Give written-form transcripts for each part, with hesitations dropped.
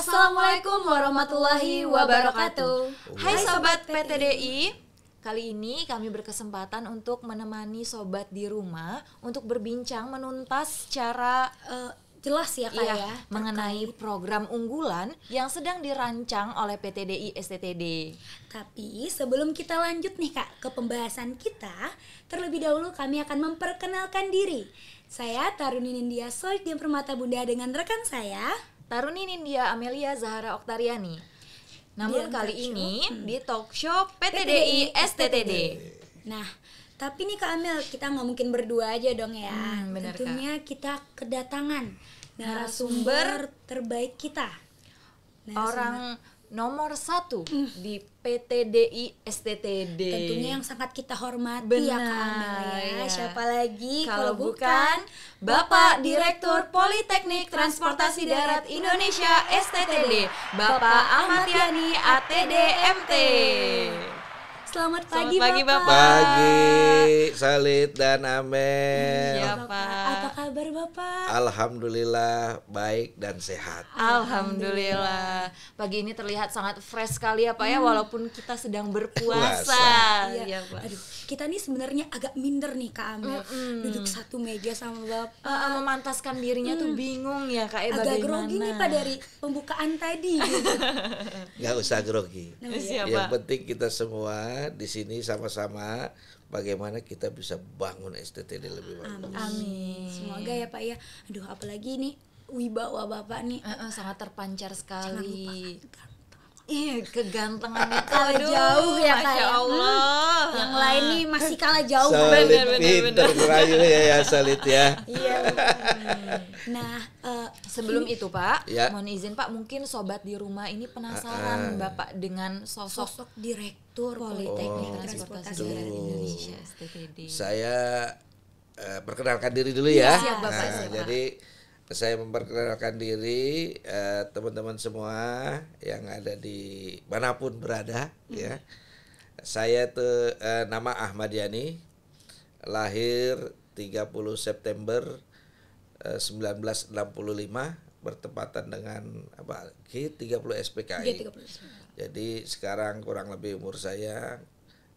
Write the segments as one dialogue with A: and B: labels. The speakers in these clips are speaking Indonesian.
A: Assalamualaikum warahmatullahi wabarakatuh.
B: Hai Sobat PTDI, kali ini kami berkesempatan untuk menemani Sobat di rumah untuk berbincang menuntas secara
A: Jelas ya Kak ya
B: mengenai program unggulan yang sedang dirancang oleh PTDI STTD.
A: Tapi sebelum kita lanjut nih Kak ke pembahasan kita, terlebih dahulu kami akan memperkenalkan diri. Saya Taruni Nindya Soidia Permata Bunda dengan rekan saya
B: Taruni Nindya Amelia Zahara Oktariani. Namun kali ini di talk show PTDI STTD.
A: Nah, tapi nih Kak Amel, kita nggak mungkin berdua aja dong ya.
B: Bener,
A: Tentunya kita kedatangan narasumber terbaik kita.
B: Orang nomor 1 di PTDI STTD.
A: Tentunya yang sangat kita hormati ya
B: Benar,
A: Kak Amel ya.
B: ya.
A: Siapa lagi
B: Kalau bukan Bapak Direktur Politeknik Transportasi Darat Indonesia STTD, Bapak Ahmad Yani ATD MT.
A: Selamat pagi,
B: pagi,
A: Bapak.
C: Pagi, Salid dan Amel.
B: Iya,
A: Bapak.
B: Pak.
A: Apa kabar Bapak?
C: Alhamdulillah baik dan sehat.
B: Alhamdulillah. Pagi ini terlihat sangat fresh sekali ya Pak ya, walaupun kita sedang berpuasa.
C: Puasa.
B: Iya, Pak.
A: Aduh, kita nih sebenarnya agak minder nih Kak Amel. Duduk satu meja sama Bapak.
B: Memantaskan dirinya tuh bingung ya Kak,
A: Agak
B: bagaimana?
A: grogi nih Pak dari pembukaan tadi gitu.
C: Gak usah grogi.
B: Siapa?
C: Yang penting kita semua di sini sama-sama bagaimana kita bisa bangun STTD lebih bagus.
B: Amin.
A: Semoga ya Pak ya. Aduh, apalagi nih wibawa Bapak nih.
B: Sangat terpancar
A: Jangan
B: sekali.
A: lupa.
B: Iya, kegantengannya
A: Kalah
B: aduh,
A: jauh ya Kak
B: Masya
A: ya.
B: Allah.
A: Yang lain nih masih kalah jauh.
C: Salid
B: Bener.
C: pinter ngerayu ya Salid ya.
A: Iya. Nah,
B: Sebelum itu Pak,
C: Ya.
B: mohon izin Pak, mungkin sobat di rumah ini penasaran Bapak dengan sosok
A: sosok direktur
B: Politeknik
C: Oh,
B: Transportasi
C: gitu.
B: Darat Indonesia STTD.
C: Saya perkenalkan diri dulu ya.
B: Siap, Bapak,
C: Nah,
B: siap, Pak.
C: jadi saya memperkenalkan diri teman-teman semua yang ada di manapun berada ya. Saya tuh nama Ahmad Yani, lahir 30 September 1965 bertepatan dengan G30 SPKI.
A: G30.
C: Jadi sekarang kurang lebih umur saya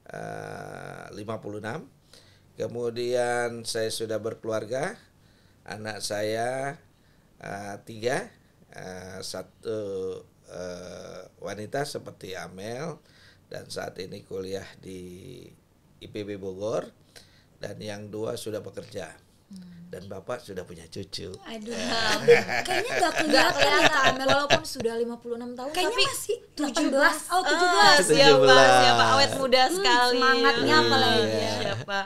C: 56. Kemudian saya sudah berkeluarga, anak saya 3, satu wanita seperti Amel dan saat ini kuliah di IPB Bogor, dan yang 2 sudah bekerja. Dan Bapak sudah punya cucu.
A: Aduh, kayaknya gak kelihatan ya Kak
B: Kelihatan
A: Amel.
B: walaupun sudah 56 tahun
A: Kayaknya
B: tapi
A: masih 17. Oh, 17.
B: Siapa awet muda sekali.
A: semangatnya apalagi ya.
B: Siapa?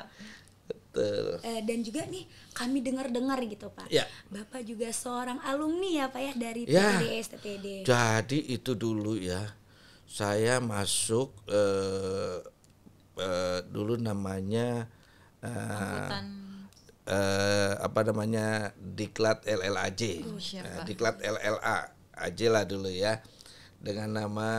C: Betul.
A: Dan juga nih kami dengar-dengar gitu Pak.
C: Ya.
A: Bapak juga seorang alumni ya Pak ya dari
C: Ya.
A: PTDI STTD.
C: Jadi itu dulu ya, saya masuk dulu namanya Diklat LLAJ,
B: siapa?
C: Diklat LLA aja lah dulu ya, dengan nama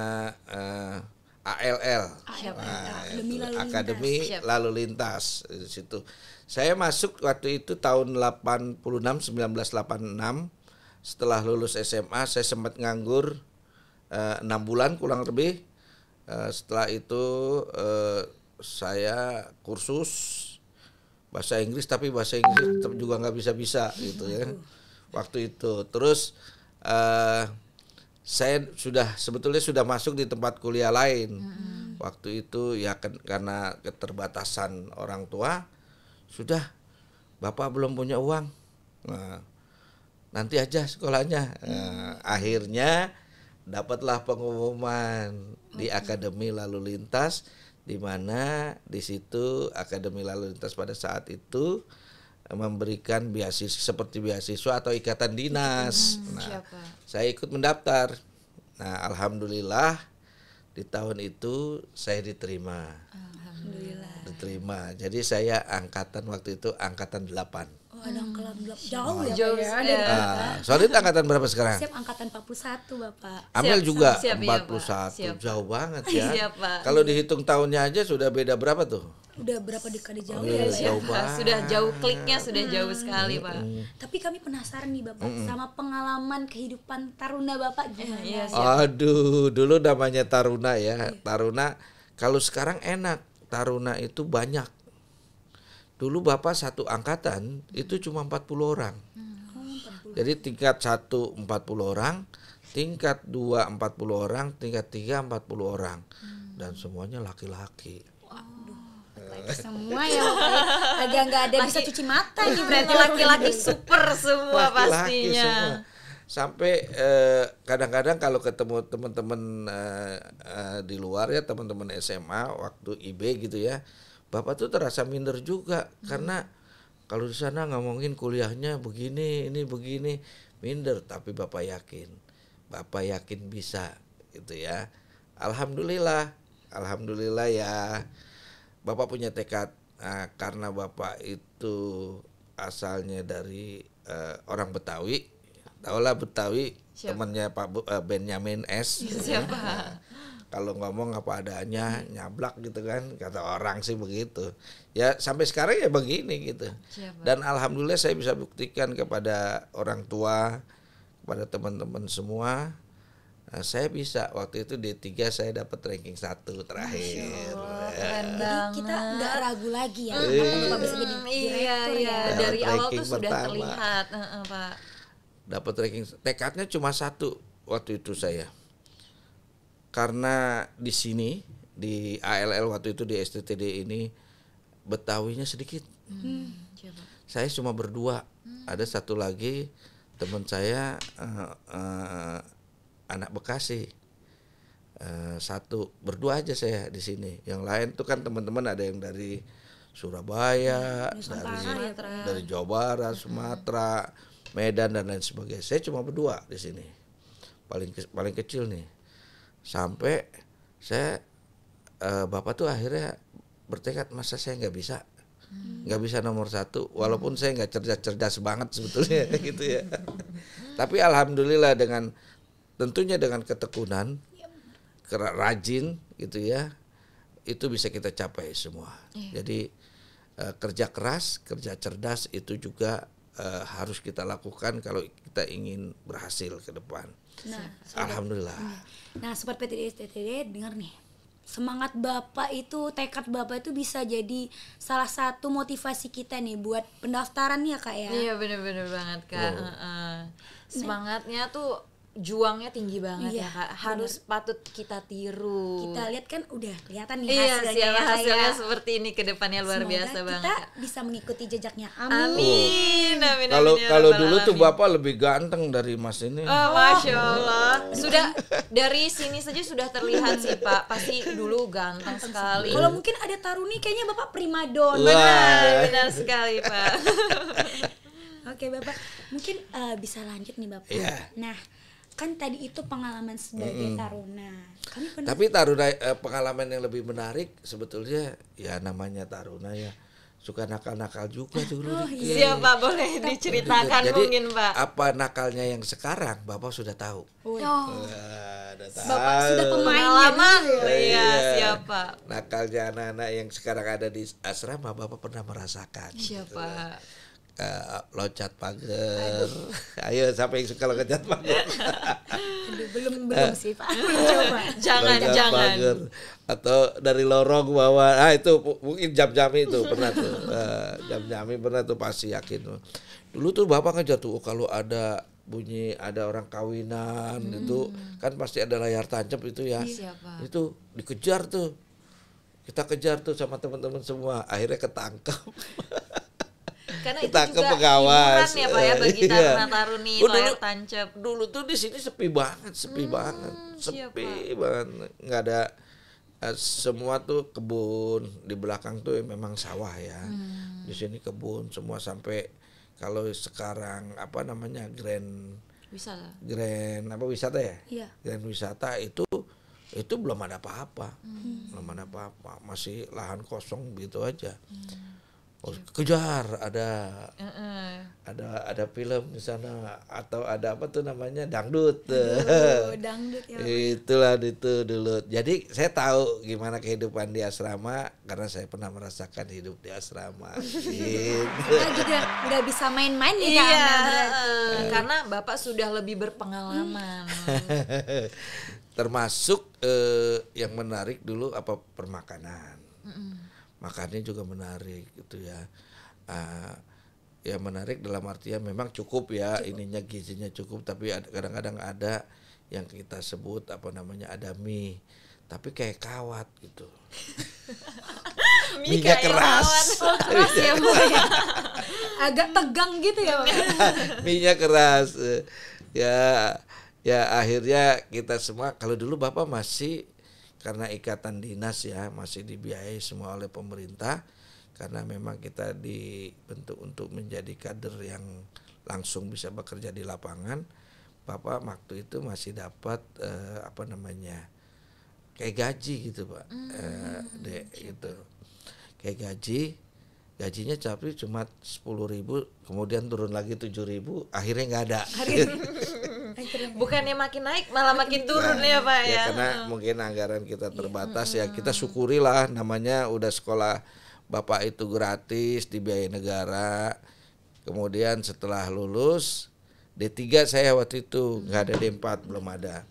C: ALL,
B: Siapa?
A: Akademi Lalu Lintas.
C: Akademi
B: Siap.
C: Lalu Lintas di situ. Saya masuk waktu itu tahun 1986. Setelah lulus SMA saya sempat nganggur 6 bulan kurang lebih. Setelah itu saya kursus bahasa Inggris, tapi bahasa Inggris tetap juga nggak bisa gitu ya waktu itu. Terus saya sebetulnya sudah masuk di tempat kuliah lain waktu itu ya, karena keterbatasan orang tua, sudah Bapak belum punya uang, nah, nanti aja sekolahnya. Akhirnya dapatlah pengumuman di Akademi Lalu Lintas, di mana di situ Akademi Lalu Lintas pada saat itu memberikan beasiswa seperti beasiswa atau ikatan dinas. Nah,
B: Siapa?
C: saya ikut mendaftar. Nah, alhamdulillah di tahun itu saya diterima.
A: Alhamdulillah.
C: Diterima. Jadi saya angkatan waktu itu angkatan 8.
A: ada angkatan 8 jauh ya.
B: Jauh
A: Pak, ya.
B: ya.
C: Solid angkatan berapa sekarang?
A: Siap angkatan 41 Bapak.
C: Amel
B: Siap,
C: juga
B: siap, iya, Pak.
C: 41,
B: Siap, Pak.
C: jauh banget ya.
B: Siap, Pak.
C: Kalau dihitung tahunnya aja sudah beda berapa tuh?
A: Udah berapa dekade jauh
C: Iya,
A: ya Pak, ya?
C: jauh banget.
B: Sudah jauh kliknya sudah jauh sekali, Pak.
A: Tapi kami penasaran nih Bapak sama pengalaman kehidupan taruna Bapak gimana?
B: Iya,
C: Aduh, dulu namanya taruna ya. Taruna kalau sekarang enak. Taruna itu banyak. Dulu Bapak satu angkatan itu cuma 40 orang. Jadi tingkat 1 40 orang, tingkat 2 40 orang, tingkat 3 40 orang. Dan semuanya laki-laki.
A: Semua ya Bapak ya. Agak nggak ada bisa cuci mata nih
B: Berarti
A: berarti
B: laki-laki super semua
C: Laki-laki
B: pastinya.
C: semua. Sampai kadang-kadang kalau ketemu teman-teman di luar ya, teman-teman SMA waktu IB gitu ya, Bapak tuh terasa minder juga karena kalau di sana ngomongin kuliahnya begini, ini begini, minder. Tapi Bapak yakin bisa gitu ya. Alhamdulillah ya. Bapak punya tekad karena Bapak itu asalnya dari orang Betawi. Tahulah Betawi, temannya Pak Benyamin S.
B: Siapa?
C: Kalau ngomong apa adanya, nyablak gitu kan, kata orang sih begitu. Ya sampai sekarang ya begini gitu.
B: Siapa?
C: Dan alhamdulillah saya bisa buktikan kepada orang tua, kepada teman-teman semua. Saya bisa, waktu itu D3 saya dapat ranking 1 terakhir.
B: Keren
A: Jadi
B: banget.
A: kita nggak ragu lagi ya kapan Bapak bisa jadi direktur
B: Iya,
A: ya.
B: dari awal
C: Ranking
B: tuh sudah
C: pertama.
B: terlihat, Pak.
C: Dapat ranking, tekadnya cuma 1 waktu itu saya. Karena di sini di ALL waktu itu di STTD ini Betawinya sedikit.
B: Siapa?
C: Saya cuma berdua. Ada satu lagi teman saya anak Bekasi. Satu berdua aja saya di sini. Yang lain tuh kan teman-teman ada yang dari Surabaya, dari Jawa Barat, Sumatera, Medan dan lain sebagainya. Saya cuma berdua di sini. Paling kecil nih. Sampai saya Bapak tuh akhirnya bertekad masa saya nggak bisa nomor 1 walaupun saya nggak cerdas banget sebetulnya gitu ya. Tapi alhamdulillah tentunya dengan ketekunan, rajin gitu ya, itu bisa kita capai semua. Jadi kerja keras, kerja cerdas itu juga harus kita lakukan kalau kita ingin berhasil ke depan.
A: Nah,
C: alhamdulillah.
A: Nah, Sobat PTD STTD dengar nih. Semangat Bapak itu, tekad Bapak itu bisa jadi salah satu motivasi kita nih buat pendaftaran ya Kak ya.
B: Iya benar-benar banget Kak. Semangatnya tuh juangnya tinggi banget
A: Iya,
B: ya Kak. Harus patut kita tiru.
A: Kita lihat kan udah kelihatan nih
B: Iya,
A: hasilnya
B: siapa
A: ya, Kak,
B: hasilnya
A: ya.
B: seperti ini ke depannya luar
A: Semoga
B: biasa banget
A: kita
B: Kak.
A: bisa mengikuti jejaknya.
B: Amin. Amin.
C: Kalau
B: amin, ya
C: kalau
B: rabbal
C: dulu tuh
B: alamin.
C: Bapak lebih ganteng dari Mas ini.
B: Oh, Masya Allah. Sudah dari sini saja sudah terlihat sih Pak. Pasti dulu ganteng sekali.
A: Kalau mungkin ada Taruni kayaknya Bapak primadona.
B: Benar sekali Pak.
A: Oke Bapak, mungkin bisa lanjut nih Bapak.
C: Iya.
A: Nah, kan tadi itu pengalaman sebagai taruna. Kami pernah
C: Tapi taruna pengalaman yang lebih menarik sebetulnya ya namanya taruna ya suka nakal-nakal juga dulu.
B: Siapa boleh diceritakan
C: Jadi
B: mungkin Pak?
C: apa nakalnya yang sekarang Bapak sudah tahu. Udah tahu.
A: Bapak sudah
B: Pengalaman.
A: dulu ya.
B: Iya, siapa?
C: Nakalnya anak-anak yang sekarang ada di asrama Bapak pernah merasakan.
B: Siapa?
C: Loncat pagar. Ayo siapa yang suka loncat pagar?
A: Aduh, belum sih Pak. Belum coba.
B: Jangan.
C: Pagar. Atau dari lorong bawah. Itu mungkin jam-jami itu pernah tuh. Jam-jami pernah tuh pasti yakin. Dulu tuh Bapak ngejar tuh kalau ada bunyi ada orang kawinan itu kan pasti ada layar tancap itu ya.
B: Siapa?
C: Itu dikejar tuh. Kita kejar tuh sama teman-teman semua. Akhirnya ketangkap.
B: Karena itu
C: Ketangkep
B: juga
C: pengawas.
B: hiburan ya Pak ya bagi
C: Iya.
B: taruna-taruni layar tancap.
C: Dulu tuh di sini sepi banget, sepi banget nggak ada semua tuh kebun di belakang tuh memang sawah ya. Di sini kebun semua sampai kalau sekarang apa namanya wisata ya?
A: Iya.
C: Grand wisata itu belum ada apa-apa. Belum ada apa-apa, masih lahan kosong gitu aja. Oh, kejar, ada film di sana atau ada apa tuh namanya dangdut.
A: Dangdut ya.
C: Itulah itu dulu. Jadi saya tahu gimana kehidupan di asrama karena saya pernah merasakan hidup di asrama. Gitu.
A: Kita juga udah bisa main-main nih Kak
B: Iya,
A: Amel berarti.
B: karena Bapak sudah lebih berpengalaman.
C: Termasuk yang menarik dulu apa permakanan. Makannya juga menarik gitu ya. Ya menarik dalam artian memang cukup ya, ininya gizinya cukup, tapi kadang-kadang ada yang kita sebut apa namanya ada mie, tapi kayak kawat gitu. Mie-nya keras.
A: Keras ya Bu ya. Agak tegang gitu ya Pak.
C: Mie-nya keras. Ya akhirnya kita semua, kalau dulu Bapak masih karena ikatan dinas ya, masih dibiayai semua oleh pemerintah, karena memang kita dibentuk untuk menjadi kader yang langsung bisa bekerja di lapangan. Bapak waktu itu masih dapat apa namanya kayak gaji gitu Pak, gitu kayak gajinya tapi cuma 10.000, kemudian turun lagi 7.000, akhirnya nggak ada.
B: Bukannya makin naik malah makin turun ya Pak ya.
C: Karena mungkin anggaran kita terbatas ya, kita syukurilah, namanya udah sekolah Bapak itu gratis dibiayai negara. Kemudian setelah lulus D3 saya waktu itu nggak ada, D4 belum ada.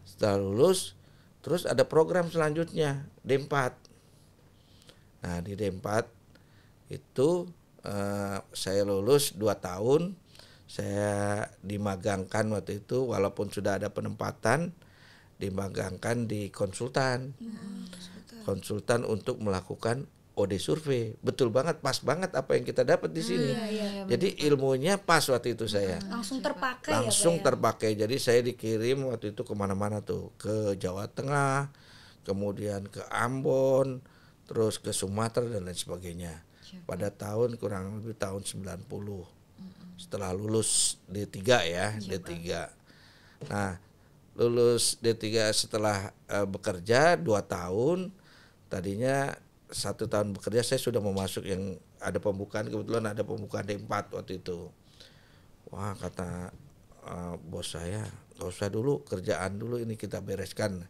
C: Setelah lulus terus ada program selanjutnya D4. Nah di D4 itu saya lulus 2 tahun, saya dimagangkan waktu itu, walaupun sudah ada penempatan, dimagangkan di konsultan. Konsultan untuk melakukan OD survei. Betul banget, pas banget apa yang kita dapat di sini. Jadi ilmunya pas waktu itu saya.
A: Langsung terpakai
C: Langsung
A: ya Pak ya?
C: terpakai. Jadi saya dikirim waktu itu kemana-mana tuh, ke Jawa Tengah, kemudian ke Ambon, terus ke Sumatera dan lain sebagainya. Pada tahun kurang lebih tahun 90. Setelah lulus D3 ya, D3. Nah, lulus D3 setelah bekerja 2 tahun, tadinya 1 tahun bekerja saya sudah mau masuk yang ada pembukaan, kebetulan ada pembukaan D4 waktu itu. Wah, kata bos saya, gak usah dulu, kerjaan dulu ini kita bereskan.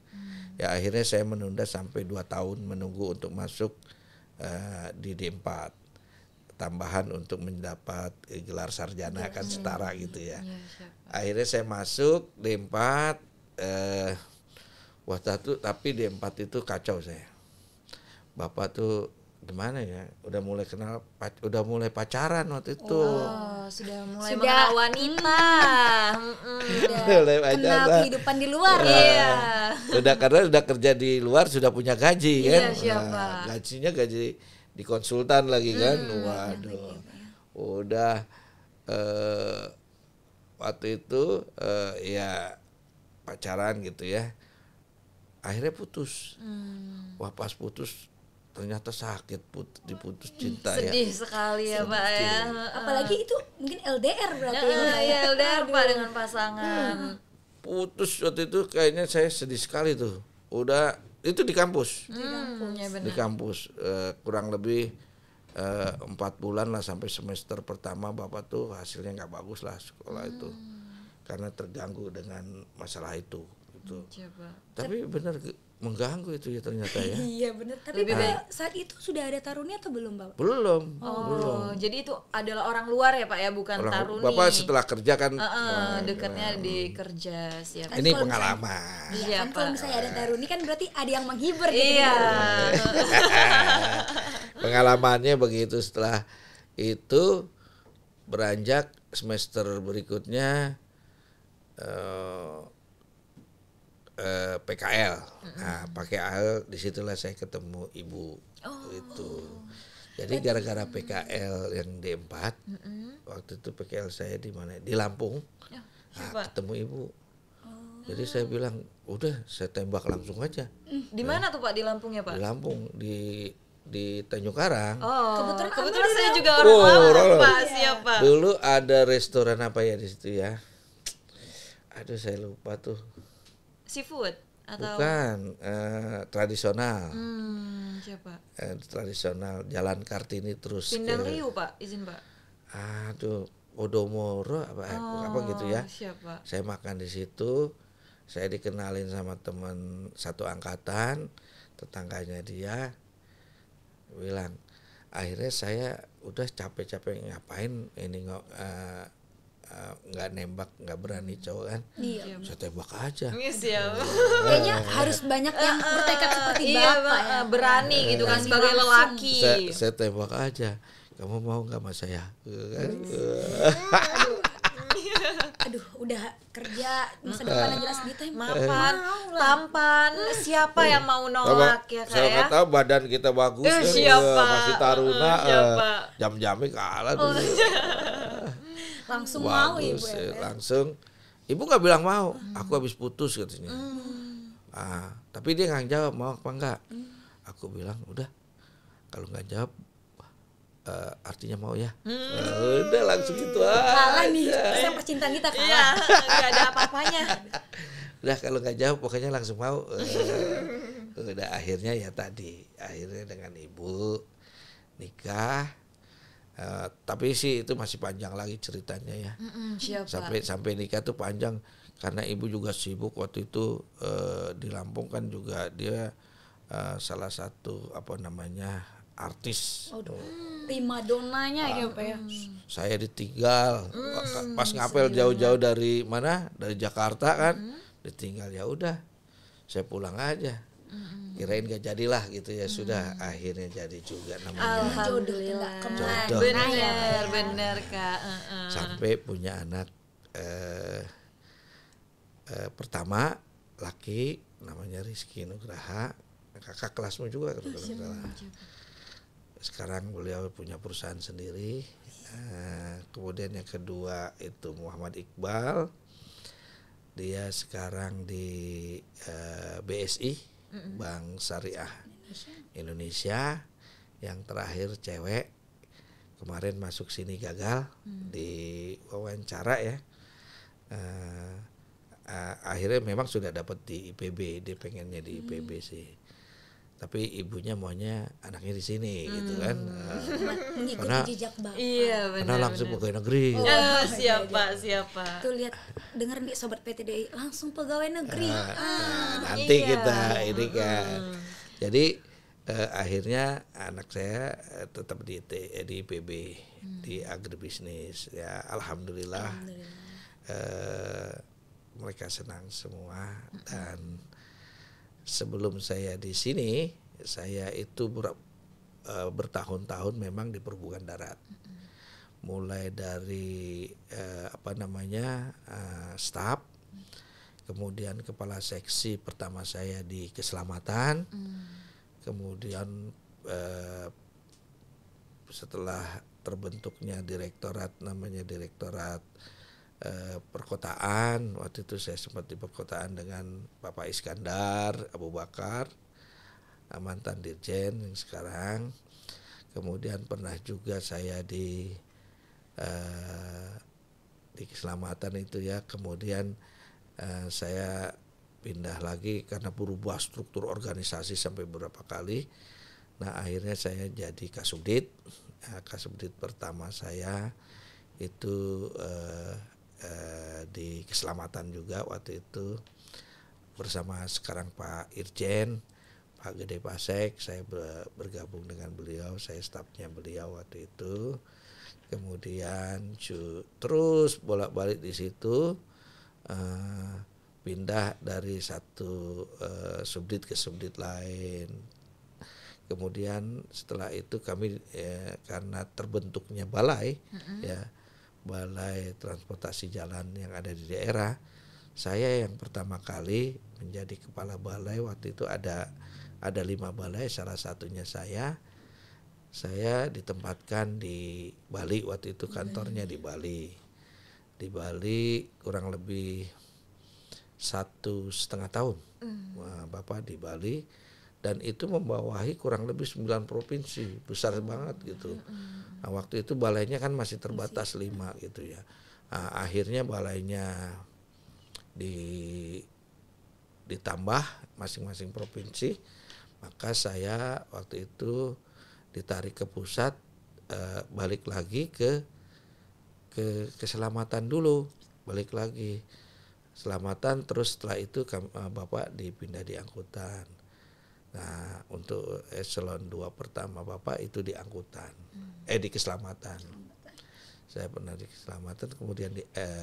C: Ya akhirnya saya menunda sampai 2 tahun menunggu untuk masuk di D4, tambahan untuk mendapat gelar sarjana kan setara gitu ya. Akhirnya saya masuk D4, waktu itu tapi D4 itu kacau saya. Bapak tuh gimana ya, udah mulai kenal, udah mulai pacaran waktu itu.
B: Oh, sudah mulai mengenal wanita.
C: Mulai
A: Kenal
C: pacaran.
A: kehidupan di luar ya.
B: Iya.
C: Udah karena udah kerja di luar, sudah punya gaji kan.
B: siapa?
C: Gajinya gaji di konsultan lagi kan. Waduh. Udah waktu itu ya pacaran gitu ya. Akhirnya putus. Wah, pas putus ternyata sakit, diputus cinta ya.
B: Sedih sekali ya Pak ya.
A: Apalagi itu mungkin LDR berarti ya.
B: Ya LDR Pak dengan pasangan.
C: Putus waktu itu kayaknya saya sedih sekali tuh. Udah itu di kampus.
B: Ya benar.
C: Di kampus kurang lebih 4 bulan lah sampai semester pertama Bapak tuh hasilnya nggak bagus lah sekolah itu karena terganggu dengan masalah itu gitu. Tapi benar mengganggu itu ya ternyata ya.
A: Iya benar. Tapi Bapak saat itu sudah ada Taruni atau belum Bapak?
C: Belum.
B: Jadi itu adalah orang luar ya Pak ya, bukan Taruni.
C: Bapak setelah kerja kan
B: dekatnya di kerja siapa?
C: ini pengalaman.
A: Kan kalau misalnya ada Taruni kan berarti ada yang menghibur gitu.
B: Iya.
C: Pengalamannya begitu. Setelah itu beranjak semester berikutnya PKL. Nah, PKL disitulah saya ketemu ibu itu. Jadi gara-gara PKL yang D4, waktu itu PKL saya di mana? Di Lampung. Nah, ketemu ibu. Jadi saya bilang, udah saya tembak langsung aja.
B: Di mana tuh Pak, di Lampung ya Pak?
C: Di Lampung, di Tanjung Karang.
B: Kebetulan saya juga orang Lampung Pak, siapa?
C: Dulu ada restoran apa ya di situ ya? Aduh saya lupa tuh.
B: Seafood atau
C: Bukan, tradisional.
B: Siapa?
C: Tradisional Jalan Kartini terus
B: Sindang Riu Pak, izin Pak.
C: aduh Podomoro apa gitu ya.
B: Siapa?
C: Saya makan di situ, saya dikenalin sama teman satu angkatan, tetangganya dia bilang, akhirnya saya udah capek-capek ngapain ini nggak nembak, nggak berani cowok kan.
A: Iya.
C: Saya tembak aja.
B: Iya siapa?
A: Kayaknya harus banyak yang bertekad seperti
B: Iya,
A: Bapak ya.
B: berani gitu kan
A: Berani
B: sebagai
A: langsung.
B: lelaki.
C: Saya tembak aja. Kamu mau nggak sama saya? Kan?
A: Aduh, udah kerja masa depannya jelas gitu ya.
B: Mapan, tampan, siapa yang mau nolak ya Kak
C: Siapa
B: ya?
C: tahu badan kita bagus,
B: Siapa?
C: masih taruna,
B: Siapa?
C: jam-jamnya kalah dulu.
A: Langsung mau Ibu
C: Bagus,
A: ya.
C: langsung. Ibu nggak bilang mau, aku habis putus katanya. Tapi dia nggak jawab mau apa enggak. Aku bilang udah, kalau nggak jawab artinya mau ya. Udah langsung gitu
A: Kalah nih,
C: aja.
A: saya percintaan kita kalah.
B: Iya, nggak ada apa-apanya.
C: Udah kalau nggak jawab pokoknya langsung mau. Udah akhirnya ya tadi, akhirnya dengan ibu nikah. Tapi sih itu masih panjang lagi ceritanya ya.
B: Siapa?
C: Sampai nikah tuh panjang karena ibu juga sibuk waktu itu di Lampung kan juga dia salah satu artis.
A: Primadonanya ya Pak ya.
C: Saya ditinggal pas ngapel jauh-jauh dari mana, dari Jakarta kan, ditinggal. Ya udah saya pulang aja, kirain gak jadilah gitu ya. Sudah akhirnya jadi juga namanya.
B: Alhamdulillah.
C: Jodoh.
B: Bener Kak.
C: Sampai punya anak pertama laki namanya Rizky Nugraha, kakak kelasmu juga kalau tidak salah. Sekarang beliau punya perusahaan sendiri. Kemudian yang kedua itu Muhammad Iqbal, dia sekarang di BSI, Bank Syariah Indonesia. Yang terakhir cewek, kemarin masuk sini gagal di wawancara ya. Akhirnya memang sudah dapat di IPB, dia pengennya di IPB sih. Tapi ibunya maunya anaknya di sini gitu kan.
A: Mengikuti jejak Bapak.
B: Iya benar.
C: Karena langsung pegawai negeri.
B: Siapa?
A: Tuh lihat, denger nih sobat PTDI langsung pegawai negeri.
C: Nanti
B: iya.
C: kita ini kan. Jadi akhirnya anak saya tetap di IPB, di agribisnis ya. Alhamdulillah. Mereka senang semua. Dan sebelum saya di sini, saya itu bertahun-tahun memang di perhubungan darat. Mulai dari staf, kemudian kepala seksi pertama saya di keselamatan, kemudian setelah terbentuknya direktorat namanya direktorat perkotaan, waktu itu saya sempat di perkotaan dengan Bapak Iskandar Abu Bakar, mantan dirjen yang sekarang. Kemudian pernah juga saya di keselamatan itu ya. Kemudian saya pindah lagi karena berubah struktur organisasi sampai beberapa kali. Nah akhirnya saya jadi Kasubdit. Kasubdit pertama saya itu di keselamatan juga waktu itu bersama sekarang Pak Irjen, Pak Gede Pasek. Saya bergabung dengan beliau, saya stafnya beliau waktu itu. Kemudian terus bolak-balik di situ, pindah dari satu subdit ke subdit lain. Kemudian setelah itu kami karena terbentuknya balai ya, balai transportasi jalan yang ada di daerah, saya yang pertama kali menjadi kepala balai. Waktu itu ada 5 balai, salah satunya saya ditempatkan di Bali. Waktu itu kantornya di Bali kurang lebih 1,5 tahun. Bapak di Bali, dan itu membawahi kurang lebih 9 provinsi, besar banget gitu. Nah, waktu itu balainya kan masih terbatas 5 gitu ya. Akhirnya balainya ditambah masing-masing provinsi, maka saya waktu itu ditarik ke pusat, balik lagi ke keselamatan dulu, balik lagi selamatan, terus setelah itu Bapak dipindah di angkutan. Nah, untuk eselon 2 pertama Bapak itu di angkutan, di keselamatan. Saya pernah di keselamatan, kemudian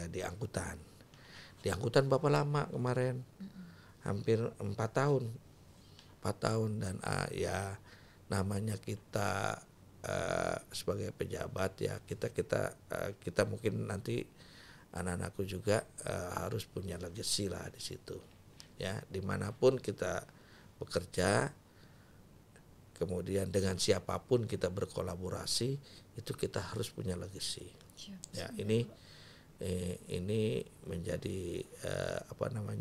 C: di angkutan. Di angkutan Bapak lama kemarin, hampir 4 tahun. 4 tahun dan ya namanya kita sebagai pejabat ya kita mungkin nanti anak-anakku juga harus punya legacy lah di situ. Ya, dimanapun kita bekerja, kemudian dengan siapapun kita berkolaborasi, itu kita harus punya legacy. Ya, ini menjadi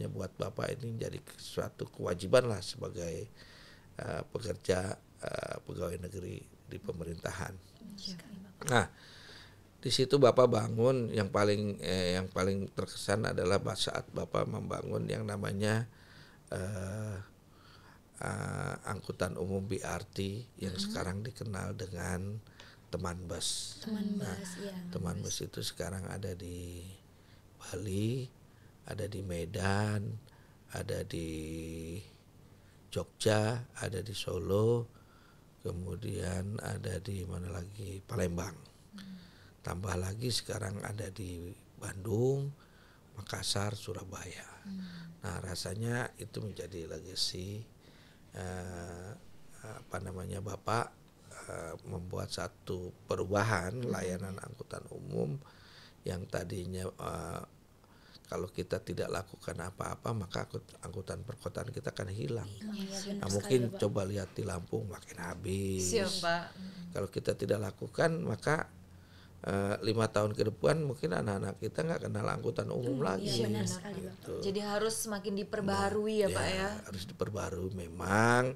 C: buat Bapak ini jadi suatu kewajiban lah sebagai pekerja pegawai negeri di pemerintahan. Nah, di situ Bapak bangun yang paling terkesan adalah saat Bapak membangun yang namanya angkutan umum BRT yang sekarang dikenal dengan teman bus. Teman bus itu sekarang ada di Bali, ada di Medan, ada di Jogja, ada di Solo, kemudian ada di mana lagi, Palembang. Tambah lagi sekarang ada di Bandung, Makassar, Surabaya. Nah, rasanya itu menjadi legacy Bapak membuat satu perubahan layanan angkutan umum yang tadinya kalau kita tidak lakukan apa-apa maka angkutan perkotaan kita akan hilang. Nah, mungkin coba lihat di Lampung makin habis.
B: Siap, Pak.
C: Kalau kita tidak lakukan maka 5 tahun ke depan mungkin anak-anak kita nggak kenal angkutan umum lagi.
A: Benar sekali,
C: gitu.
B: Jadi harus semakin diperbaharui ya Pak ya.
C: Harus diperbarui, memang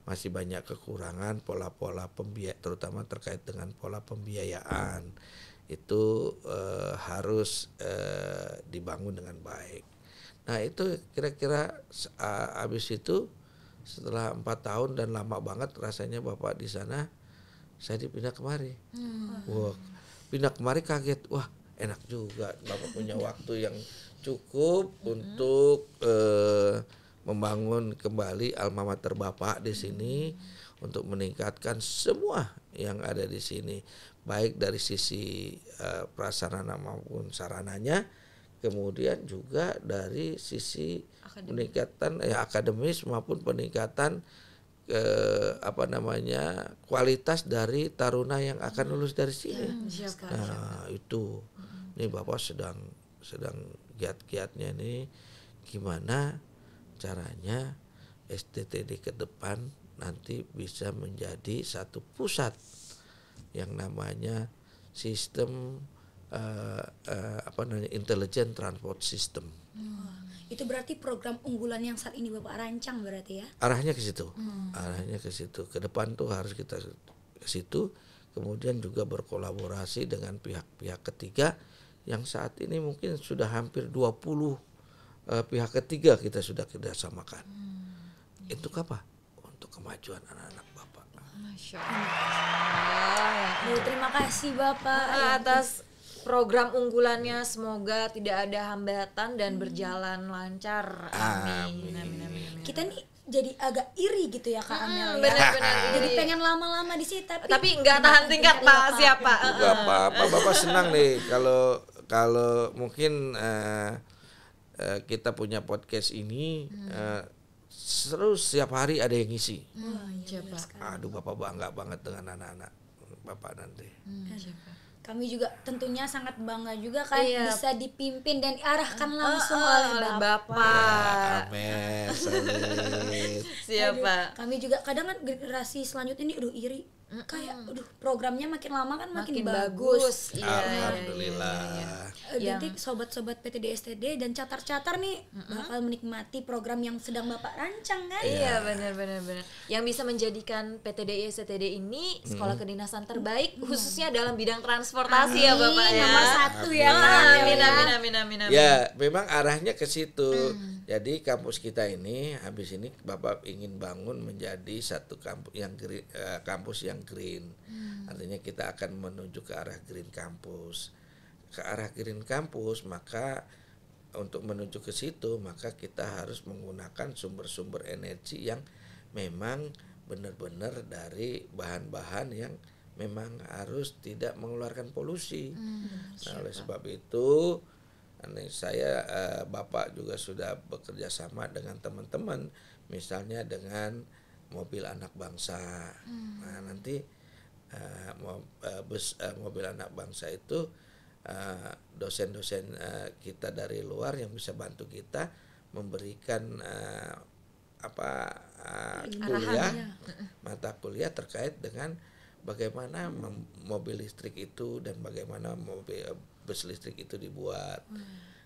C: masih banyak kekurangan pola-pola pembiayaan, terutama terkait dengan pola pembiayaan itu harus dibangun dengan baik. Nah, itu kira-kira habis itu setelah 4 tahun dan lama banget rasanya Bapak di sana, saya dipindah kemari. Wah, pindah kemari kaget, wah enak juga Bapak punya waktu yang cukup untuk membangun kembali alma mater Bapak di sini untuk meningkatkan semua yang ada di sini, baik dari sisi prasarana maupun sarananya, kemudian juga dari sisi peningkatan akademis maupun peningkatan kualitas dari taruna yang akan lulus dari sini. Nah, itu ini Bapak sedang giat-giatnya nih gimana caranya STTD ke depan nanti bisa menjadi satu pusat yang namanya sistem intelligent transport system.
A: Itu berarti program unggulan yang saat ini Bapak rancang berarti ya?
C: Arahnya ke situ. Arahnya ke situ. Ke depan tuh harus kita ke situ. Kemudian juga berkolaborasi dengan pihak-pihak ketiga yang saat ini mungkin sudah hampir 20 pihak ketiga kita sudah kerjasamakan. Itu apa? Untuk kemajuan anak-anak Bapak.
B: Masya Allah.
A: Terima kasih Bapak
B: atas program unggulannya, semoga tidak ada hambatan dan berjalan lancar. Amin.
A: Kita nih jadi agak iri gitu ya Kak Amel ya.
B: Benar-benar
A: jadi pengen lama-lama di sini
B: tapi nggak tahan tingkat Pak siapa.
C: Enggak apa-apa, Bapak senang nih kalau mungkin kita punya podcast ini terus setiap hari ada yang ngisi. Aduh, Bapak bangga banget dengan anak-anak Bapak nanti.
A: Kami juga tentunya sangat bangga juga kan bisa dipimpin dan diarahkan langsung oleh Bapak.
C: Amin.
B: Siapa?
A: Kami juga kadang kan generasi selanjutnya ini iri. Kayak programnya makin lama kan makin bagus.
C: Alhamdulillah.
A: Jadi sobat-sobat PTD STD dan catar-catar nih bakal menikmati program yang sedang Bapak rancang kan?
B: Iya, benar. Yang bisa menjadikan PTD STD ini sekolah kedinasan terbaik khususnya dalam bidang transportasi. Ya Bapak ya.
A: Nomor 1 ya.
B: Amin.
C: Ya, memang arahnya ke situ. Jadi kampus kita ini habis ini Bapak ingin bangun menjadi satu kampus yang green, kampus yang green. Artinya kita akan menuju ke arah green campus. Ke arah green campus, maka untuk menuju ke situ maka kita harus menggunakan sumber-sumber energi yang memang benar-benar dari bahan-bahan yang memang harus tidak mengeluarkan polusi. Nah, oleh sebab itu saya Bapak juga sudah bekerja sama dengan teman-teman, misalnya dengan mobil anak bangsa. Nah, nanti bus mobil anak bangsa itu dosen-dosen kita dari luar yang bisa bantu kita memberikan kuliah, mata kuliah terkait dengan bagaimana mobil listrik itu dan bagaimana bus listrik itu dibuat.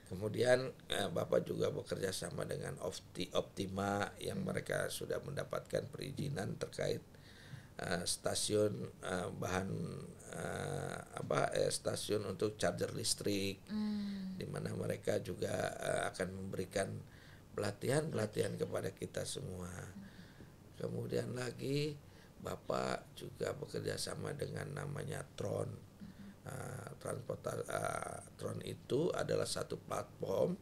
C: Kemudian Bapak juga bekerja sama dengan Optima yang mereka sudah mendapatkan perizinan terkait stasiun stasiun untuk charger listrik, di mana mereka juga akan memberikan pelatihan kepada kita semua. Kemudian lagi Bapak juga bekerja sama dengan namanya Tron. Tron itu adalah satu platform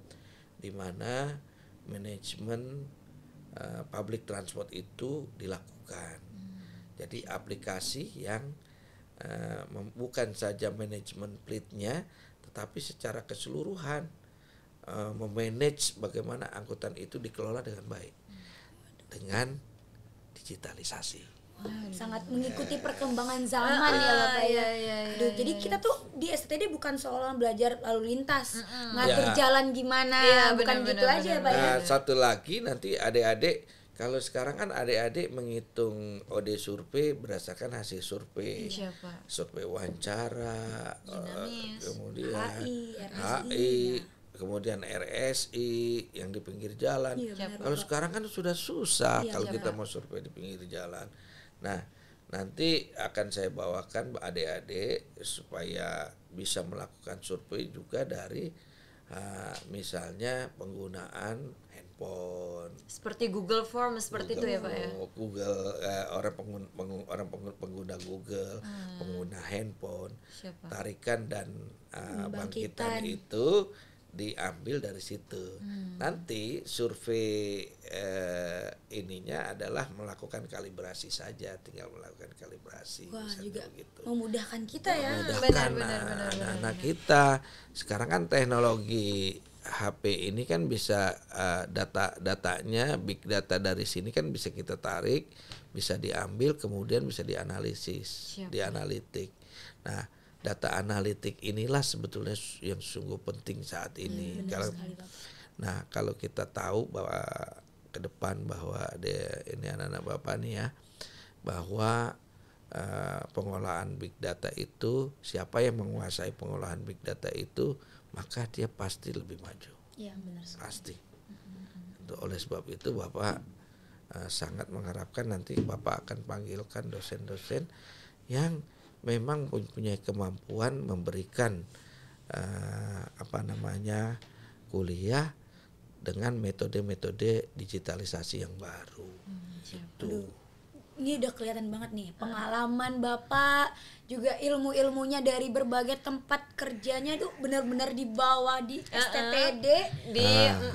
C: di mana manajemen public transport itu dilakukan. Jadi aplikasi yang bukan saja manajemen fleetnya, tetapi secara keseluruhan memanage bagaimana angkutan itu dikelola dengan baik dengan digitalisasi.
A: Sangat mengikuti perkembangan zaman ya Bapak ya. Aduh, jadi kita tuh di STTD bukan seolah belajar lalu lintas, ngatur jalan gimana, bukan gitu aja Pak ya.
C: Nah, satu lagi nanti adik-adik, kalau sekarang kan adik-adik menghitung OD survei berdasarkan hasil survei. Survei wawancara, kemudian HI, kemudian RSI yang di pinggir jalan. Kalau sekarang kan sudah susah kalau kita mau survei di pinggir jalan. Nah, nanti akan saya bawakan adik-adik supaya bisa melakukan survei juga dari misalnya penggunaan handphone.
B: Seperti Google Form seperti itu ya Pak ya.
C: Google orang pengguna Google, pengguna handphone. Tarikan dan bangkitan itu diambil dari situ. Nanti survei ininya adalah melakukan kalibrasi saja, tinggal melakukan kalibrasi.
A: Wah, juga begitu. Memudahkan kita ya.
C: Memudahkan anak-anak kita. Sekarang kan teknologi HP ini kan bisa datanya, big data dari sini kan bisa kita tarik, bisa diambil, kemudian bisa dianalisis, dianalitik. Nah, data analitik inilah sebetulnya yang sungguh penting saat ini. Kalau kita tahu bahwa ke depan bahwa ini anak-anak Bapak nih ya, bahwa pengolahan big data itu, siapa yang menguasai pengolahan big data itu, maka dia pasti lebih maju.
A: Iya, benar.
C: Pasti. Oleh sebab itu Bapak sangat mengharapkan nanti Bapak akan panggilkan dosen-dosen yang memang punya kemampuan memberikan kuliah dengan metode-metode digitalisasi yang baru.
A: Aduh, ini udah kelihatan banget nih pengalaman Bapak, juga ilmu-ilmunya dari berbagai tempat kerjanya itu benar-benar dibawa di STTD,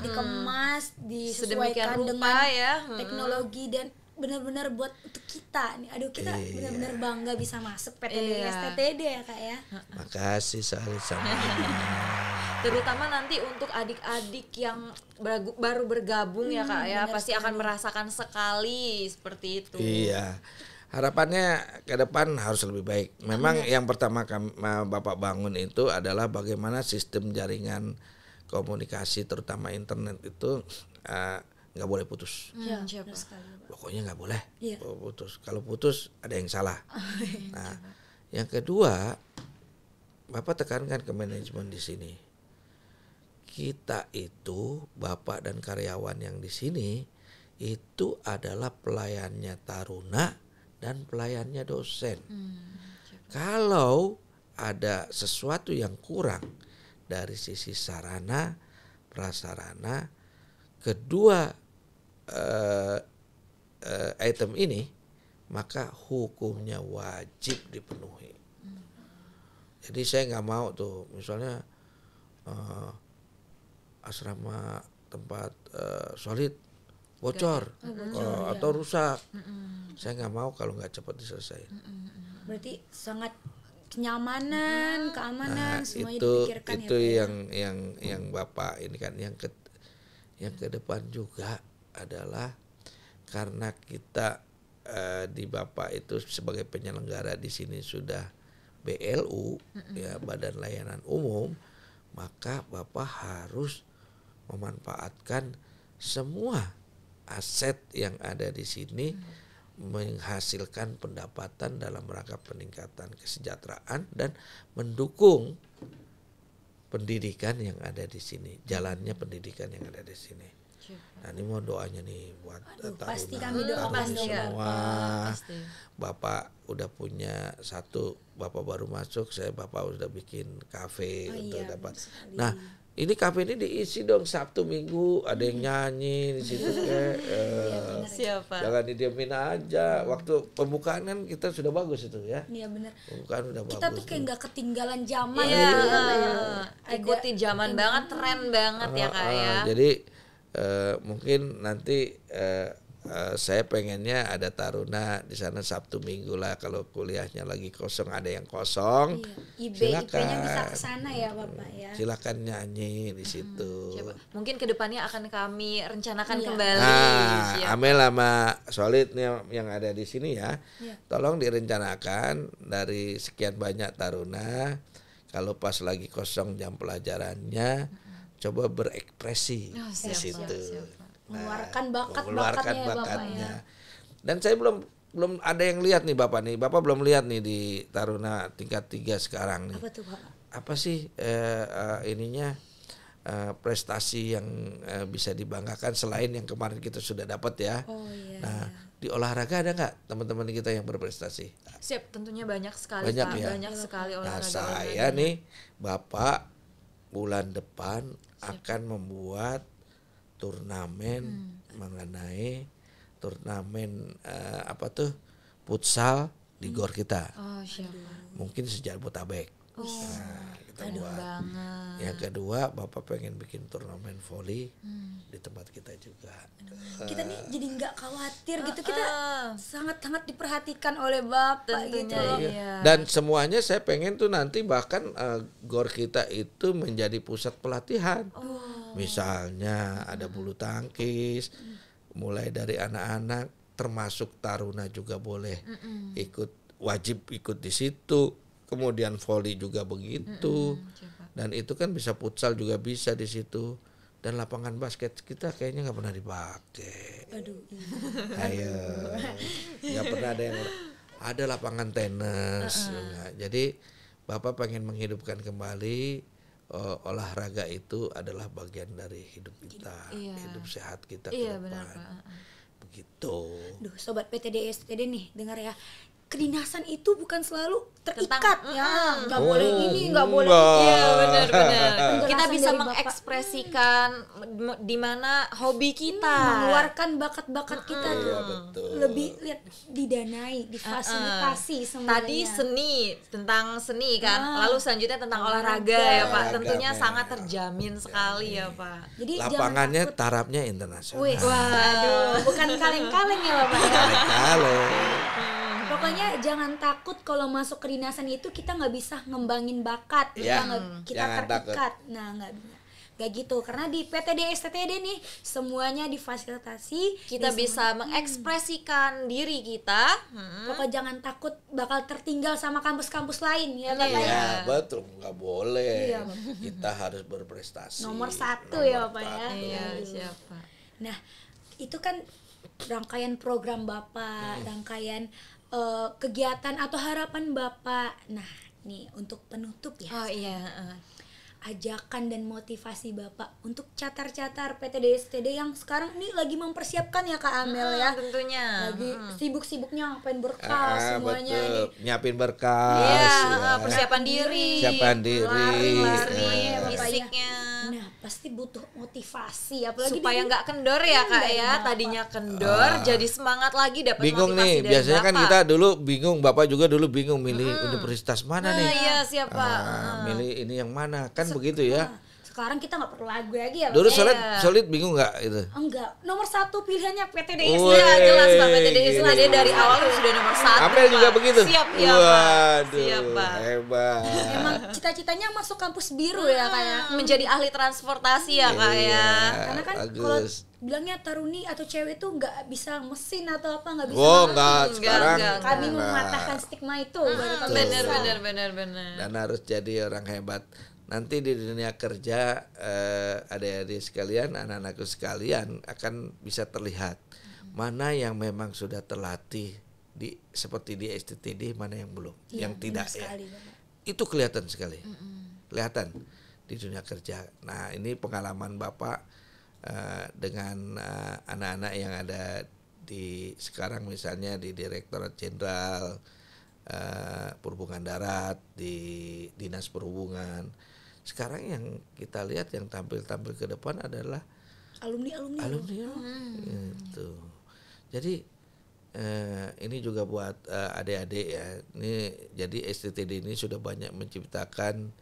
A: dikemas, disesuaikan dengan teknologi dan benar-benar buat untuk kita nih. Aduh, kita benar-benar bangga bisa masuk PTN STTD ya Kak ya.
C: Makasih sama.
B: Terutama nanti untuk adik-adik yang baru bergabung ya Kak ya, pasti akan merasakan sekali seperti itu.
C: Iya. Harapannya ke depan harus lebih baik. Memang yang pertama Bapak bangun itu adalah bagaimana sistem jaringan komunikasi terutama internet itu nggak boleh putus. Pokoknya nggak boleh putus. Kalau putus ada yang salah. Nah, yang kedua, Bapak tekankan ke manajemen di sini. Kita itu, Bapak dan karyawan yang di sini itu adalah pelayannya taruna dan pelayannya dosen. Kalau ada sesuatu yang kurang dari sisi sarana, prasarana, kedua item ini, maka hukumnya wajib dipenuhi. Jadi saya nggak mau tuh misalnya asrama tempat solid bocor atau rusak. Saya nggak mau kalau nggak cepat diselesaikan.
A: Berarti sangat kenyamanan, keamanan semuanya
C: itu
A: dipikirkan
C: itu
A: ya,
C: yang Bapak ini kan yang ke depan juga adalah karena kita di Bapak itu sebagai penyelenggara di sini sudah BLU ya, Badan Layanan Umum, maka Bapak harus memanfaatkan semua aset yang ada di sini menghasilkan pendapatan dalam rangka peningkatan kesejahteraan dan mendukung pendidikan yang ada di sini, jalannya pendidikan yang ada di sini. Nah ini mau doanya nih buat
A: pasti kami doakan
C: semua. Bapak udah punya satu, Bapak baru masuk, Bapak udah bikin kafe untuk dapat. Nah ini kafe ini diisi dong Sabtu Minggu, ada yang nyanyi di situ kayak.
B: Siapa?
C: Jangan didiamin aja. Waktu pembukaan kan kita sudah bagus itu ya.
A: Iya benar.
C: Pembukaan udah bagus.
A: Kita tuh kayak nggak ketinggalan zaman.
B: Iya. Ikuti zaman banget, tren banget ya Kak ya.
C: Jadi mungkin nanti saya pengennya ada taruna di sana Sabtu Minggu lah, kalau kuliahnya lagi kosong, ada yang kosong.
A: Iya. IP-nya bisa ke sana ya Bapak ya.
C: Silakan nyanyi di situ.
B: Mungkin kedepannya akan kami rencanakan kembali.
C: Nah, Amel sama Solid nih yang ada di sini ya. Tolong direncanakan dari sekian banyak taruna, kalau pas lagi kosong jam pelajarannya, coba berekspresi di situ.
A: Mengeluarkan
C: mengeluarkan
A: bakatnya
C: bakatnya. Dan saya belum ada yang lihat nih Bapak nih. Bapak belum lihat nih di taruna tingkat 3 sekarang nih.
A: Apa tuh Pak?
C: Apa sih prestasi yang bisa dibanggakan selain yang kemarin kita sudah dapat ya. Nah, di olahraga ada nggak teman-teman kita yang berprestasi?
B: Siap, tentunya banyak sekali
C: Banyak
B: Pak.
C: ya?
B: Banyak sekali olahraga.
C: Nah, saya nih Bapak bulan depan akan membuat turnamen mengenai turnamen futsal di GOR kita.
B: Oh, siapa?
C: Mungkin sejabotabek. Nah, kita buat.
B: Banget.
C: Yang kedua, Bapak pengen bikin turnamen voli di tempat kita juga.
A: Kita nih jadi nggak khawatir gitu, kita sangat-sangat diperhatikan oleh Bapak gitu loh.
B: Iya.
C: Dan semuanya saya pengen tuh nanti bahkan GOR kita itu menjadi pusat pelatihan. Misalnya ada bulu tangkis, mulai dari anak-anak, termasuk taruna juga boleh wajib ikut di situ. Kemudian voli juga begitu. Dan itu kan bisa futsal juga bisa di situ. Dan lapangan basket kita kayaknya nggak pernah dipakai.
A: Aduh.
C: Ayo, nggak pernah ada lapangan tenis. Jadi Bapak pengen menghidupkan kembali olahraga itu adalah bagian dari hidup kita, hidup sehat kita ke depan.
B: Benar, Pak.
C: Begitu.
A: Duh, sobat PTD STD nih, dengar ya. Kedinasan itu bukan selalu terikat ya, nggak boleh ini, nggak boleh itu.
B: Iya benar-benar. Kita
A: Penjelasan
B: bisa
A: dari
B: mengekspresikan di mana hobi kita,
A: mengeluarkan bakat-bakat kita tuh.
C: Betul.
A: Lebih lihat didanai, difasilitasi semuanya.
B: Tadi tentang seni kan, lalu selanjutnya tentang olahraga ya Pak. Tentunya sangat terjamin sekali ya Pak.
A: Jadi
C: Lapangannya
A: jangan takut.
C: tarafnya internasional.
A: Wih, waduh, bukan kaleng-kaleng ya Bapak ya.
C: Kaleng.
A: Pokoknya jangan takut kalau masuk kedinasan itu kita nggak bisa ngembangin bakat, kita
C: jangan
A: terikat. Nah nggak gitu, karena di PTD STTD nih semuanya difasilitasi.
B: Kita bisa mengekspresikan diri kita.
A: Pokoknya jangan takut bakal tertinggal sama kampus-kampus lain ya Bapak ya.
C: Ya betul, nggak boleh.
A: Iya.
C: Kita harus berprestasi.
A: Nomor 1 ya Bapak ya.
B: Iya, siapa?
A: Nah itu kan rangkaian program Bapak, rangkaian kegiatan atau harapan Bapak. Nah nih untuk penutup ya.
B: Oh iya.
A: Ajakan dan motivasi Bapak untuk catar-catar PTD STD yang sekarang nih lagi mempersiapkan ya Kak Amel ya.
B: Tentunya.
A: Lagi sibuk-sibuknya ngapain berkas semuanya
C: betul.
A: nih.
C: Nyiapin berkas.
B: Iya,
C: ya.
B: persiapan diri.
C: Persiapan diri.
A: Lari
B: Lari,
A: semuanya ya Bapak ya.
B: fisiknya.
A: Nah pas pasti butuh motivasi, apalagi
B: supaya
A: dia-
B: nggak kendor ya Kak
A: dari
B: ya,
A: Bapak.
B: tadinya kendor jadi semangat lagi dapat
C: Bingung
B: motivasi
C: nih,
B: dari
C: biasanya kan
B: Bapak.
C: kita dulu bingung, Bapak juga dulu bingung milih universitas mana nih.
B: Iya siapa?
C: Milih ini yang mana, kan begitu ya.
A: Sekarang kita nggak perlu lagu lagi ya.
C: Dulu
A: Bapak.
C: solid bingung nggak itu?
A: Enggak, nomor 1 pilihannya PTD
C: Woi,
B: Iya jelas Pak, PTD
C: gila.
B: dia dari awal sudah nomor 1.
C: Amel juga begitu.
B: Siap ya Pak.
C: Waduh,
B: Siap Pak.
C: hebat.
A: Emang cita-citanya masuk kampus biru ya kayak.
B: Menjadi ahli transportasi ya Kak ya.
C: Iya,
A: Karena kan kalau
C: bagus.
A: bilangnya taruni atau cewek itu nggak bisa mesin atau apa, nggak bisa.
C: Oh,
A: ngerti.
C: enggak, sekarang
A: Kami
C: enggak.
A: mematahkan stigma itu. baru kami
B: Bener
A: bisa.
C: Dan harus jadi orang hebat. Nanti di dunia kerja adik-adik sekalian, anak-anakku sekalian akan bisa terlihat mana yang memang sudah terlatih seperti di STTD, mana yang belum,
A: Iya,
C: yang tidak
A: benar
C: ya.
A: sekali, Bapak.
C: Itu kelihatan sekali, kelihatan di dunia kerja. Nah ini pengalaman Bapak dengan anak-anak yang ada di sekarang misalnya di Direktorat Jenderal Perhubungan Darat, di Dinas Perhubungan. Sekarang yang kita lihat yang tampil-tampil ke depan adalah
A: Alumni.
C: Gitu. Jadi ini juga buat adik-adik ya. Ini jadi STTD ini sudah banyak menciptakan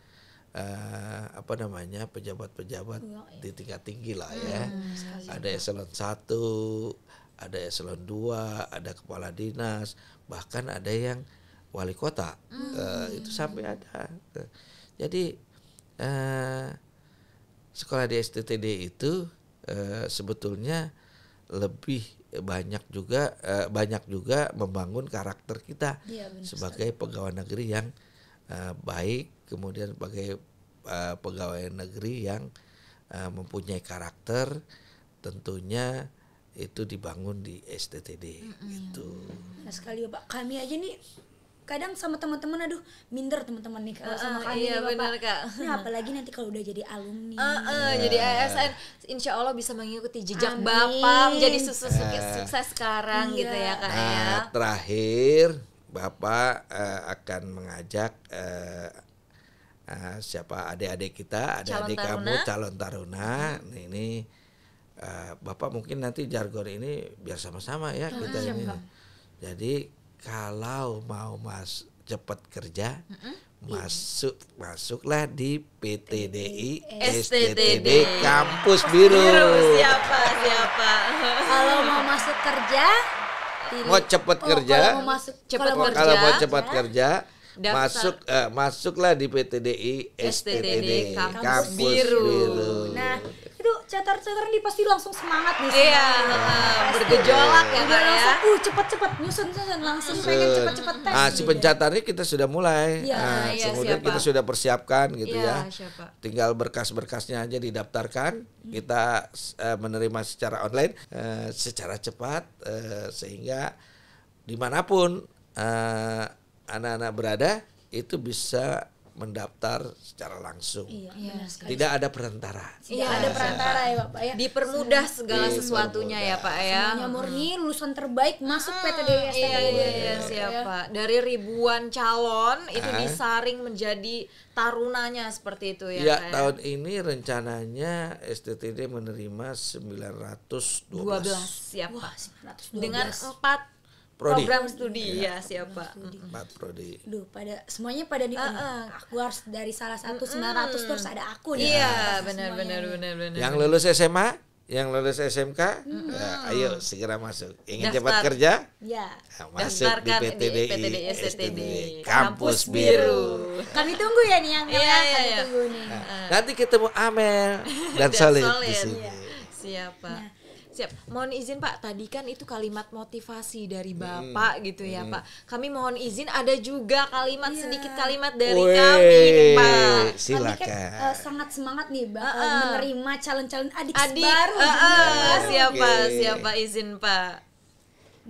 C: pejabat-pejabat di tingkat tinggi lah ya. Ada eselon 1, ada eselon 2, ada kepala dinas, bahkan ada yang wali kota. Itu sampai ada. Jadi sekolah di STTD itu sebetulnya lebih banyak juga membangun karakter kita
A: Iya, benar
C: sebagai pegawai negeri yang baik, kemudian sebagai pegawai negeri yang mempunyai karakter, tentunya itu dibangun di STTD gitu.
A: Nah sekali ya Pak, kami aja nih kadang sama teman-teman minder teman-teman nih kalau sama kami
B: iya
A: nih, Bapak.
B: benar, Kak.
A: Nah, apalagi nanti kalau udah jadi alumni.
B: Jadi ASN insya Allah bisa mengikuti jejak
A: Amin.
B: Bapak menjadi sukses sekarang gitu ya Kak ya.
C: Nah, terakhir Bapak akan mengajak siapa adik-adik kita, adik-adik kamu calon taruna. Nah, ini Bapak mungkin nanti jargon ini biar sama-sama ya kita ini. Jadi kalau mau cepat kerja, masuklah di PTDI STTD Kampus Biru.
B: Siapa?
A: Kalau mau masuk kerja,
C: Mau cepat kerja,
A: kalau mau masuk
C: kalau mau cepat kerja,
B: Daftar.
C: masuklah di PTDI STTD
B: Kampus
C: Kampus
B: Biru.
C: Biru.
A: Nah, itu catar-catar nih pasti langsung semangat nih.
B: Iya, bergejolak ya
A: Udah
B: Kak ya.
A: langsung, cepet-cepet nyusun langsung pengen cepet-cepet tes.
C: Si pencatatnya kita sudah mulai.
A: Iya,
B: iya,
C: Kemudian
B: siapa?
C: kita sudah persiapkan gitu
B: Iya,
C: ya.
B: siapa?
C: Tinggal berkas-berkasnya aja didaftarkan. Kita menerima secara online, secara cepat, sehingga dimanapun anak-anak berada itu bisa mendaftar secara langsung.
A: Iya, benar sekali.
C: Tidak ada perantara.
A: Tidak ada perantara ya Bapak ya.
B: Dipermudah segala sesuatunya ya Pak ya.
A: Semuanya murni lulusan terbaik masuk PTDI STTD.
B: Iya siapa. Dari ribuan calon itu disaring menjadi tarunanya seperti itu ya.
C: Ya,
B: Kak,
C: tahun ini rencananya STTD menerima 912
B: 12 siapa.
A: Wah, 912.
B: Dengan 4
C: Prodi.
B: program studi ya siapa.
C: 4 prodi.
A: Duh, semuanya pada nih. Aku harus dari salah satu 900 terus ada aku nih.
B: Iya benar.
C: Yang lulus SMA, yang lulus SMK, ya, ayo segera masuk. Ingin cepat
B: Daftar.
C: kerja?
A: Ya.
C: Masuk di
B: Daftarkan
C: PTDI
B: PTDI
C: STTD
B: Kampus
C: Kampus
B: Biru.
C: Biru.
A: Kami tunggu ya nih yang
B: Iya.
A: kami tunggu nih.
C: Nanti ketemu Amel dan Solid di sini.
B: Siapa? Siap. Mohon izin Pak, tadi kan itu kalimat motivasi dari Bapak gitu ya Pak. Kami mohon izin ada juga kalimat sedikit kalimat dari kami nih, Pak.
A: Kami kan
C: Silakan.
A: sangat semangat nih menerima calon-calon adik
B: Adik,
A: baru.
B: siapa izin Pak.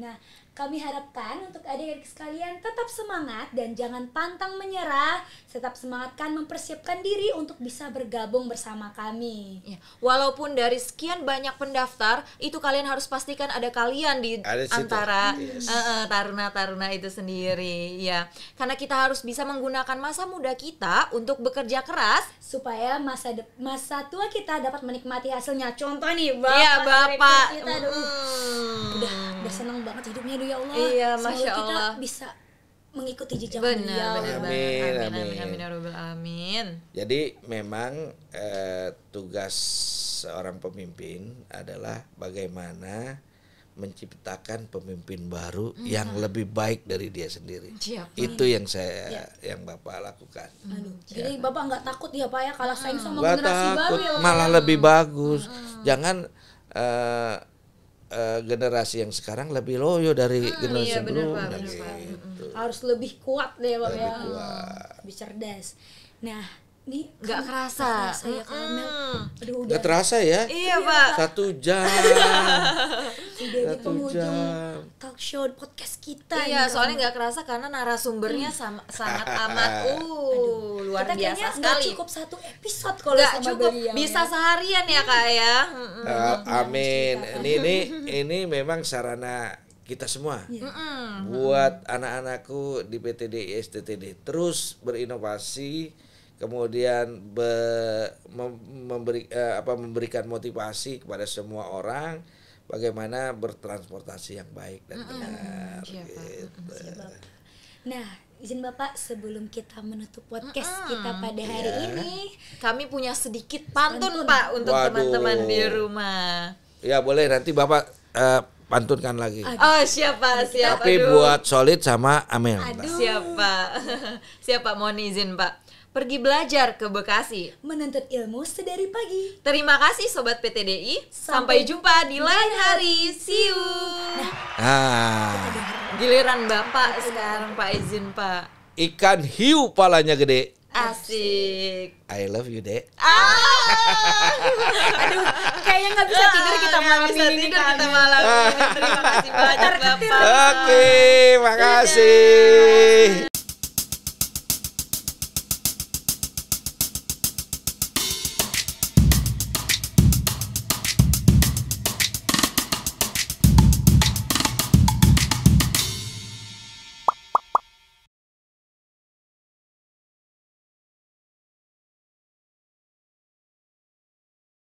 A: Nah, kami harapkan untuk adik-adik sekalian tetap semangat dan jangan pantang menyerah. tetap semangatkan mempersiapkan diri untuk bisa bergabung bersama kami.
B: Ya, walaupun dari sekian banyak pendaftar, itu kalian harus pastikan ada kalian di
C: Ada di situ.
B: antara
C: Yes.
B: taruna-taruna itu sendiri, ya. Karena kita harus bisa menggunakan masa muda kita untuk bekerja keras.
A: Supaya masa tua kita dapat menikmati hasilnya. Contoh nih Bapak,
B: Iya, Bapak.
A: Direktur kita, aduh,
B: Mm.
A: udah senang banget hidupnya ya Allah.
B: Iya,
A: Semoga
B: Masya
A: kita
B: Allah.
A: bisa mengikuti jejak
B: Benar,
A: beliau.
B: benar banget.
C: Amin,
B: Amin, amin,
C: amin.
B: amin, ya Rabbal alamin.
C: Jadi memang tugas seorang pemimpin adalah bagaimana menciptakan pemimpin baru yang lebih baik dari dia sendiri.
B: Siap.
C: Itu yang yang Bapak lakukan.
A: Aduh, jadi Bapak nggak takut ya Pak ya kalah saing sama
C: Nggak
A: generasi baru
C: takut,
A: ya Pak?
C: malah lebih bagus. Jangan generasi yang sekarang lebih loyo dari generasi
B: iya, benar,
C: sebelumnya.
B: Pak, benar, Pak.
C: gitu.
A: Harus lebih kuat deh Pak ya.
C: kuat.
A: Lebih cerdas. Nah, nih
B: Nggak
A: kan
B: kerasa.
A: nggak kerasa ya Kamel. Aduh udah
C: Nggak terasa ya?
B: Iya, Pak.
C: 1 jam.
A: udah di
C: 1
A: penghujung
C: jam.
A: talk show podcast kita.
B: Iya,
A: nih,
B: soalnya
A: Kamel.
B: nggak kerasa karena narasumbernya sangat amat luar
A: kita
B: biasa
A: kayaknya nggak
B: sekali.
A: cukup 1 episode kalau
B: Nggak
A: sama
B: cukup,
A: beliau.
B: bisa
A: ya.
B: seharian ya Kak ya.
C: Amin. Ini memang sarana kita semua.
A: Iya.
C: Buat anak-anakku di PTDI STTD terus berinovasi, kemudian memberikan motivasi kepada semua orang bagaimana bertransportasi yang baik dan benar.
B: Siap, Pak.
C: Gitu.
A: Nah, izin Bapak sebelum kita menutup podcast kita pada hari ini,
B: Kami punya sedikit pantun,
A: Pantun.
B: Pak, untuk
C: Waduh.
B: teman-teman di rumah.
C: Ya boleh, nanti Bapak pantunkan lagi.
B: Oh, siapa? Siapa?
C: Tapi buat Solid sama Amel.
B: Siapa? Siapa? Mohon izin, Pak. Pergi belajar ke Bekasi.
A: menuntut ilmu sedari pagi.
B: Terima kasih Sobat PTDI. Sampai jumpa di lain hari. See you.
C: Ah,
B: Giliran Bapak sekarang, Pak, izin, Pak.
C: ikan hiu palanya gede.
B: Asik.
C: I love you, Dek.
A: Aduh, kayaknya nggak bisa tidur kita malam
B: bisa
A: ini.
B: tidur kita malam ini. Terima kasih banyak, Bapak.
C: Oke, makasih.